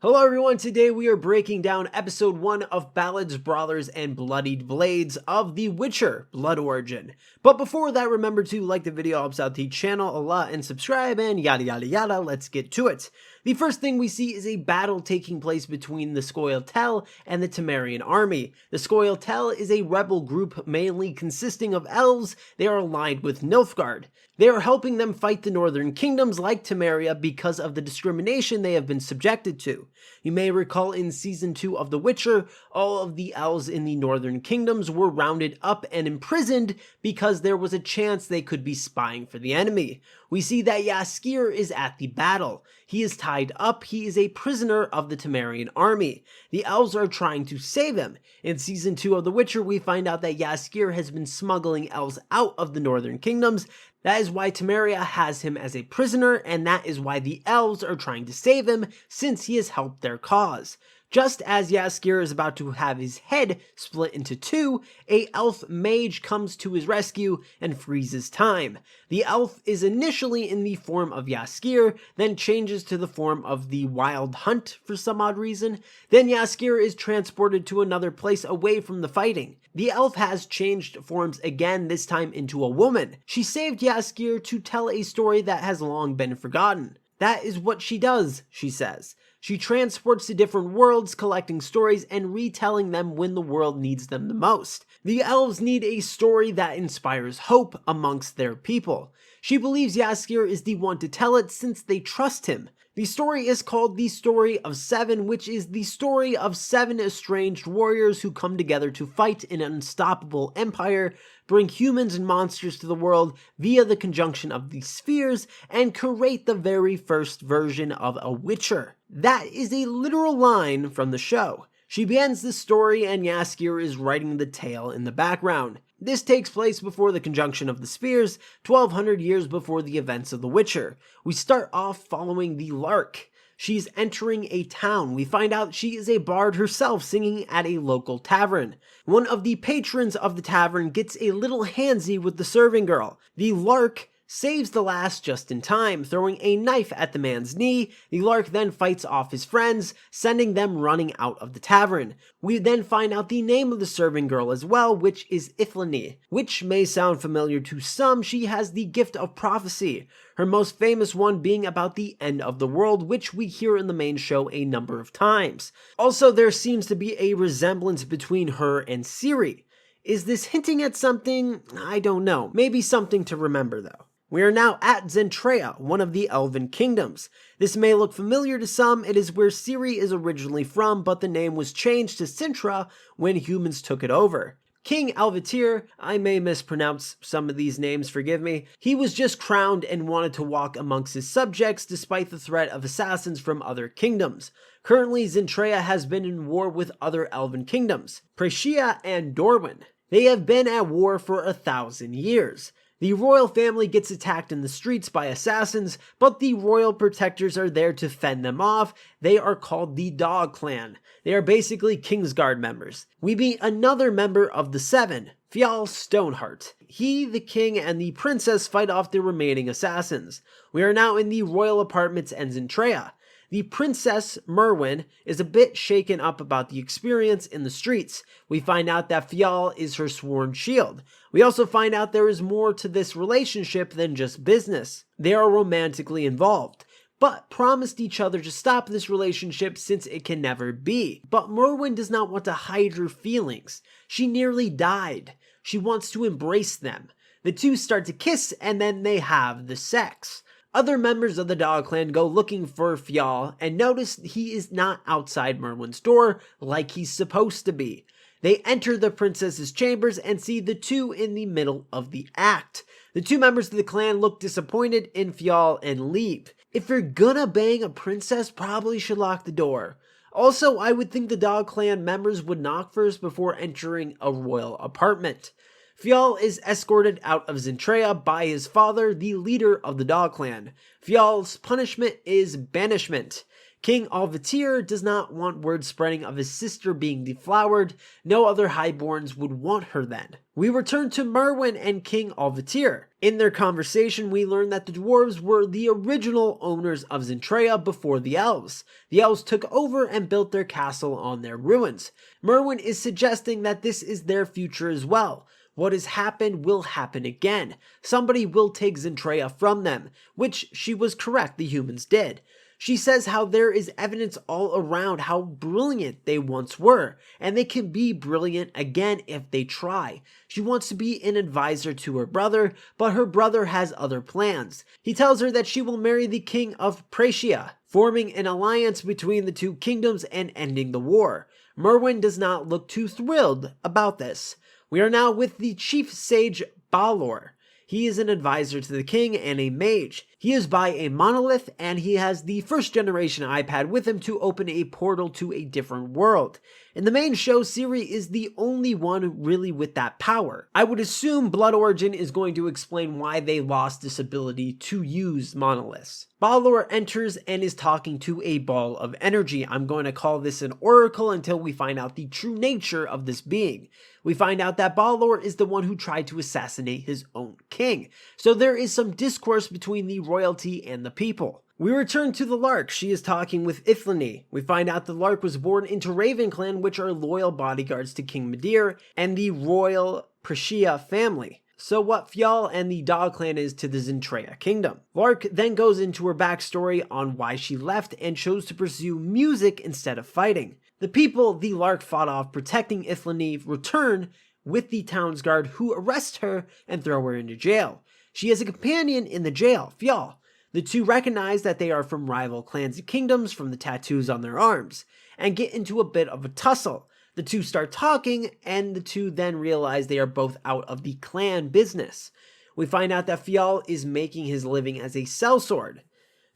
Hello everyone, today we are breaking down episode 1 of Ballads, Brawlers, and Bloodied Blades of The Witcher Blood Origin. But before that, remember to like the video, helps out the channel a lot, and subscribe, and yada yada yada, let's get to it. The first thing we see is a battle taking place between the Scoia'tael and the Temerian army. The Scoia'tael is a rebel group mainly consisting of elves. They are aligned with Nilfgaard. They are helping them fight the northern kingdoms like Temeria because of the discrimination they have been subjected to. You may recall in season 2 of The Witcher, all of the elves in the northern kingdoms were rounded up and imprisoned because there was a chance they could be spying for the enemy. We see that Jaskier is at the battle. He is tied up. He is a prisoner of the Temerian army. The elves are trying to save him. In season 2 of The Witcher, we find out that Jaskier has been smuggling elves out of the northern kingdoms. That is why Temeria has him as a prisoner, and that is why the elves are trying to save him, since he has helped their cause. Just as Jaskier is about to have his head split into two, a elf mage comes to his rescue and freezes time. The elf is initially in the form of Jaskier, then changes to the form of the Wild Hunt for some odd reason. Then Jaskier is transported to another place away from the fighting. The elf has changed forms again, this time into a woman. She saved Jaskier to tell a story that has long been forgotten. That is what she does, she says. She transports to different worlds, collecting stories and retelling them when the world needs them the most. The elves need a story that inspires hope amongst their people. She believes Jaskier is the one to tell it since they trust him. The story is called The Story of Seven, which is the story of 7 estranged warriors who come together to fight an unstoppable empire, bring humans and monsters to the world via the conjunction of the spheres, and create the very first version of a Witcher. That is a literal line from the show. She begins the story and Jaskier is writing the tale in the background. This takes place before the conjunction of the spheres, 1200 years before the events of The Witcher. We start off following the Lark. She's entering a town. We find out she is a bard herself singing at a local tavern. One of the patrons of the tavern gets a little handsy with the serving girl. The Lark saves the lass just in time, throwing a knife at the man's knee. The Lark then fights off his friends, sending them running out of the tavern. We then find out the name of the serving girl as well, which is Ithlani, which may sound familiar to some. She has the gift of prophecy, her most famous one being about the end of the world, which we hear in the main show a number of times. Also, there seems to be a resemblance between her and Ciri. Is this hinting at something? I don't know. Maybe something to remember though. We are now at Zintrea, one of the Elven Kingdoms. This may look familiar to some. It is where Ciri is originally from, but the name was changed to Zintrea when humans took it over. King Alvatir, I may mispronounce some of these names, forgive me, he was just crowned and wanted to walk amongst his subjects despite the threat of assassins from other kingdoms. Currently, Zintrea has been in war with other Elven kingdoms, Praetia and Dorwyn. They have been at war for 1,000 years. The royal family gets attacked in the streets by assassins, but the royal protectors are there to fend them off. They are called the Dog Clan. They are basically Kingsguard members. We meet another member of the Seven, Fjall Stoneheart. He, the king, and the princess fight off the remaining assassins. We are now in the royal apartments and Zintrea. The princess, Merwin, is a bit shaken up about the experience in the streets. We find out that Fjall is her sworn shield. We also find out there is more to this relationship than just business. They are romantically involved, but promised each other to stop this relationship since it can never be. But Merwin does not want to hide her feelings. She nearly died. She wants to embrace them. The two start to kiss and then they have the sex. Other members of the Dog Clan go looking for Fjall and notice he is not outside Merwin's door like he's supposed to be. They enter the princess's chambers and see the two in the middle of the act. The two members of the clan look disappointed in Fjall and leave. If you're gonna bang a princess, probably should lock the door. Also, I would think the Dog Clan members would knock first before entering a royal apartment. Fjall is escorted out of Zintrea by his father, the leader of the Dog Clan. Fjall's punishment is banishment. King Alvitir does not want word spreading of his sister being deflowered. No other highborns would want her then. We return to Merwin and King Alvitir. In their conversation, we learn that the dwarves were the original owners of Zintrea before the elves. The elves took over and built their castle on their ruins. Merwin is suggesting that this is their future as well. What has happened will happen again. Somebody will take Zintrea from them, which she was correct, the humans did. She says how there is evidence all around how brilliant they once were, and they can be brilliant again if they try. She wants to be an advisor to her brother, but her brother has other plans. He tells her that she will marry the king of Praetia, forming an alliance between the two kingdoms and ending the war. Merwin does not look too thrilled about this. We are now with the chief sage Balor. He is an advisor to the king and a mage. He is by a monolith, and he has the first generation iPad with him to open a portal to a different world. In the main show, Ciri is the only one really with that power. I would assume Blood Origin is going to explain why they lost this ability to use monoliths. Balor enters and is talking to a ball of energy. I'm going to call this an oracle until we find out the true nature of this being. We find out that Balor is the one who tried to assassinate his own king. So there is some discourse between the royalty and the people. We return to the Lark. She is talking with Ithlinne. We find out the Lark was born into Ravenclan, which are loyal bodyguards to King Medivh and the royal Praetia family. So what Fjall and the Dog Clan is to the Zintrea kingdom. Lark then goes into her backstory on why she left and chose to pursue music instead of fighting. The people the Lark fought off protecting Ithlinne return with the town's guard, who arrest her and throw her into jail. She has a companion in the jail, Fjall. The two recognize that they are from rival clans and kingdoms from the tattoos on their arms, and get into a bit of a tussle. The two start talking, and the two then realize they are both out of the clan business. We find out that Fjall is making his living as a sellsword.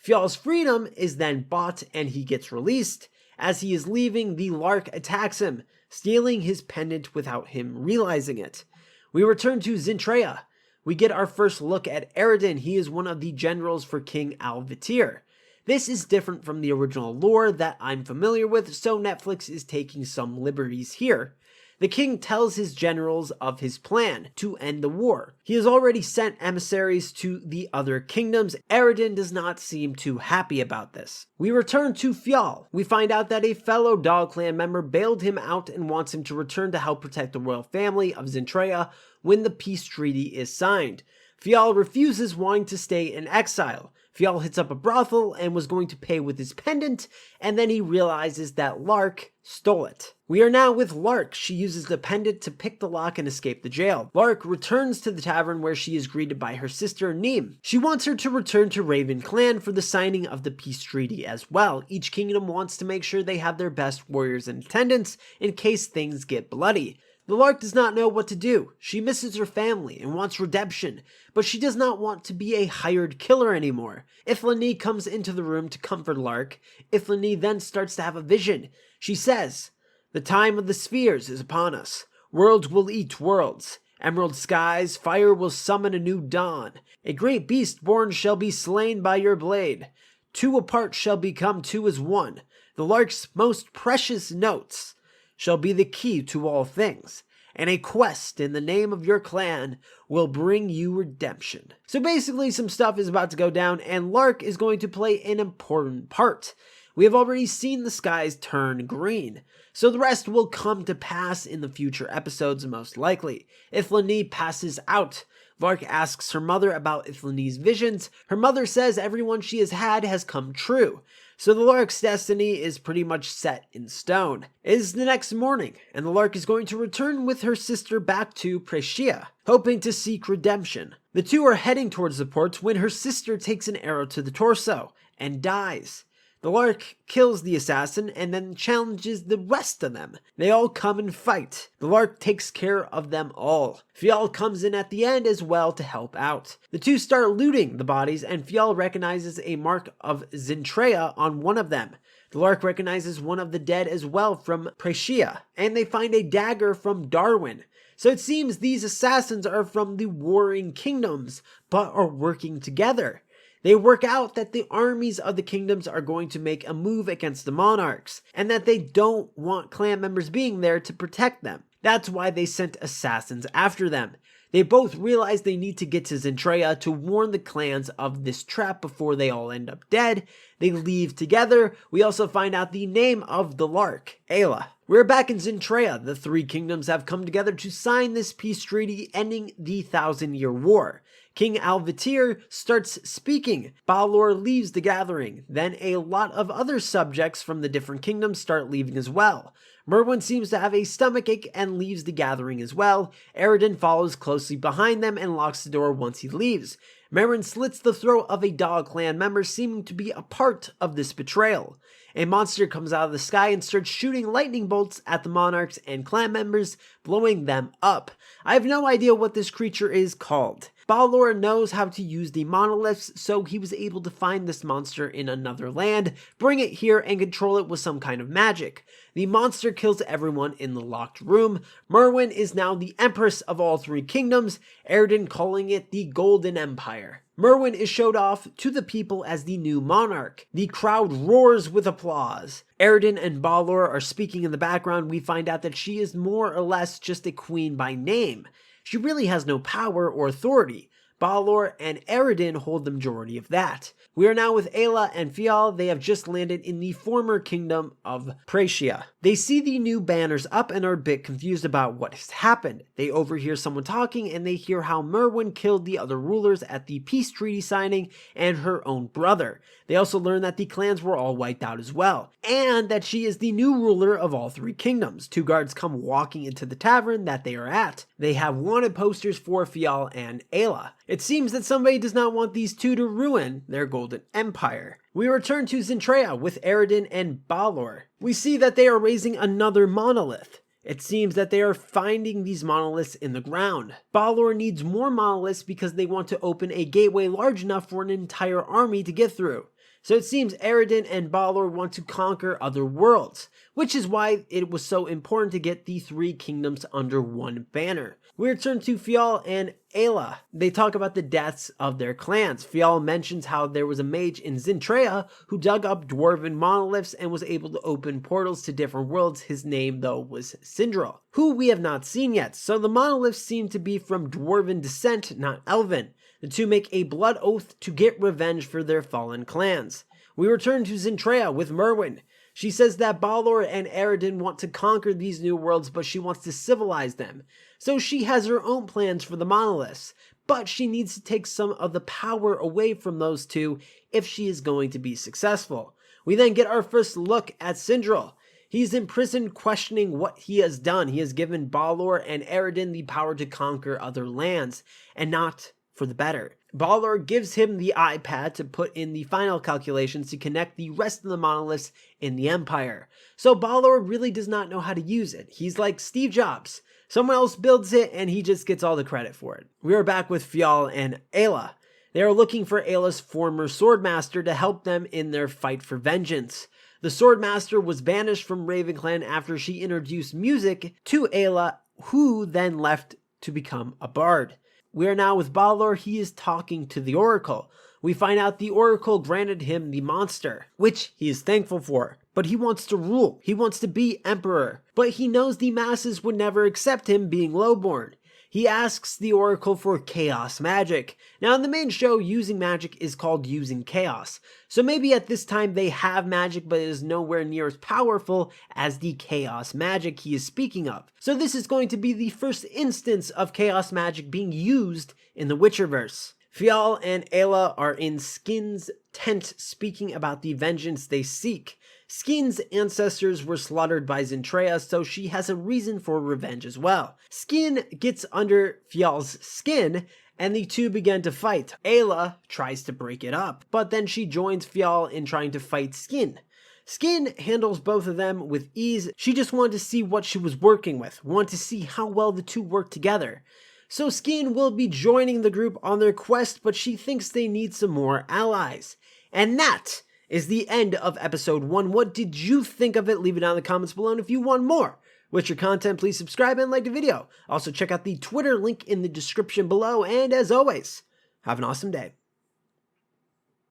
Fjall's freedom is then bought, and he gets released. As he is leaving, the Lark attacks him, stealing his pendant without him realizing it. We return to Zintrea. We get our first look at Eredin. He is one of the generals for King Alvitir. This is different from the original lore that I'm familiar with, so Netflix is taking some liberties here. The king tells his generals of his plan to end the war. He has already sent emissaries to the other kingdoms. Eredin does not seem too happy about this. We return to Fjall. We find out that a fellow Dog Clan member bailed him out and wants him to return to help protect the royal family of Zintrea when the peace treaty is signed. Fjall refuses, wanting to stay in exile. Fjall hits up a brothel and was going to pay with his pendant, and then he realizes that Lark stole it. We are now with Lark. She uses the pendant to pick the lock and escape the jail. Lark returns to the tavern where she is greeted by her sister Neem. She wants her to return to Ravenclan for the signing of the peace treaty as well. Each kingdom wants to make sure they have their best warriors in attendance in case things get bloody. The Lark does not know what to do. She misses her family and wants redemption, but she does not want to be a hired killer anymore. Ithlinne comes into the room to comfort Lark. Ithlinne then starts to have a vision. She says, "The time of the spheres is upon us. Worlds will eat worlds. Emerald skies, fire will summon a new dawn. A great beast born shall be slain by your blade. Two apart shall become two as one. The Lark's most precious notes shall be the key to all things, and a quest in the name of your clan will bring you redemption." So basically some stuff is about to go down, and Lark is going to play an important part. We have already seen the skies turn green, so the rest will come to pass in the future episodes most likely. Ithlinne passes out. Lark asks her mother about Ithlinne's visions. Her mother says everyone she has had has come true. So the Lark's destiny is pretty much set in stone. It is the next morning, and the Lark is going to return with her sister back to Praetia, hoping to seek redemption. The two are heading towards the port when her sister takes an arrow to the torso and dies. The Lark kills the assassin and then challenges the rest of them. They all come and fight. The Lark takes care of them all. Fjall comes in at the end as well to help out. The two start looting the bodies, and Fjall recognizes a mark of Zintrea on one of them. The Lark recognizes one of the dead as well from Praetia, and they find a dagger from Darwin. So it seems these assassins are from the warring kingdoms, but are working together. They work out that the armies of the kingdoms are going to make a move against the monarchs, and that they don't want clan members being there to protect them. That's why they sent assassins after them. They both realize they need to get to Zintrea to warn the clans of this trap before they all end up dead. They leave together. We also find out the name of the Lark, Ayla. We're back in Zintrea. The three kingdoms have come together to sign this peace treaty ending the 1,000-year war. King Alvitir starts speaking. Balor leaves the gathering. Then a lot of other subjects from the different kingdoms start leaving as well. Merwin seems to have a stomachache and leaves the gathering as well. Eredin follows closely behind them and locks the door once he leaves. Merwin slits the throat of a dog clan member, seeming to be a part of this betrayal. A monster comes out of the sky and starts shooting lightning bolts at the monarchs and clan members, blowing them up. I have no idea what this creature is called. Balor knows how to use the monoliths, so he was able to find this monster in another land, bring it here, and control it with some kind of magic. The monster kills everyone in the locked room. Merwin is now the empress of all three kingdoms, Eredin calling it the Golden Empire. Merwin is showed off to the people as the new monarch. The crowd roars with applause. Eredin and Balor are speaking in the background. We find out that she is more or less just a queen by name. She really has no power or authority. Balor and Eredin hold the majority of that. We are now with Ayla and Fial. They have just landed in the former kingdom of Praetia. They see the new banners up and are a bit confused about what has happened. They overhear someone talking and they hear how Merwin killed the other rulers at the peace treaty signing and her own brother. They also learn that the clans were all wiped out as well, and that she is the new ruler of all three kingdoms. Two guards come walking into the tavern that they are at. They have wanted posters for Fial and Ayla. It seems that somebody does not want these two to ruin their golden empire. We return to Zintrea with Eredin and Balor. We see that they are raising another monolith. It seems that they are finding these monoliths in the ground. Balor needs more monoliths because they want to open a gateway large enough for an entire army to get through. So it seems Eredin and Balor want to conquer other worlds, which is why it was so important to get the three kingdoms under one banner. We return to Fial and Ayla. They talk about the deaths of their clans. Fial mentions how there was a mage in Zintrea who dug up dwarven monoliths and was able to open portals to different worlds. His name, though, was Sindral, who we have not seen yet. So the monoliths seem to be from dwarven descent, not elven. The two make a blood oath to get revenge for their fallen clans. We return to Zintrea with Merwin. She says that Balor and Eredin want to conquer these new worlds, but she wants to civilize them. So she has her own plans for the monoliths, but she needs to take some of the power away from those two if she is going to be successful. We then get our first look at Sindral. He's in prison questioning what he has done. He has given Balor and Eredin the power to conquer other lands, and not for the better. Balor gives him the iPad to put in the final calculations to connect the rest of the monoliths in the Empire. So Balor really does not know how to use it. He's like Steve Jobs. Someone else builds it and he just gets all the credit for it. We are back with Fial and Ayla. They are looking for Ayla's former swordmaster to help them in their fight for vengeance. The swordmaster was banished from Ravenclan after she introduced music to Ayla, who then left to become a bard. We are now with Balor. He is talking to the Oracle. We find out the Oracle granted him the monster, which he is thankful for. But he wants to rule. He wants to be emperor. But he knows the masses would never accept him being lowborn. He asks the Oracle for chaos magic. Now in the main show, using magic is called using chaos. So maybe at this time they have magic, but it is nowhere near as powerful as the chaos magic he is speaking of. So this is going to be the first instance of chaos magic being used in the Witcherverse. Fial and Ayla are in Skin's tent speaking about the vengeance they seek. Skin's ancestors were slaughtered by Zintrea, so she has a reason for revenge as well. Skin gets under Fial's skin, and the two begin to fight. Ayla tries to break it up, but then she joins Fial in trying to fight Skin. Skin handles both of them with ease. She just wanted to see what she was working with, wanted to see how well the two work together. So Skin will be joining the group on their quest, but she thinks they need some more allies. And that is the end of episode 1. What did you think of it? Leave it down in the comments below, and if you want more Witcher content, please subscribe and like the video. Also check out the Twitter link in the description below, and as always, have an awesome day.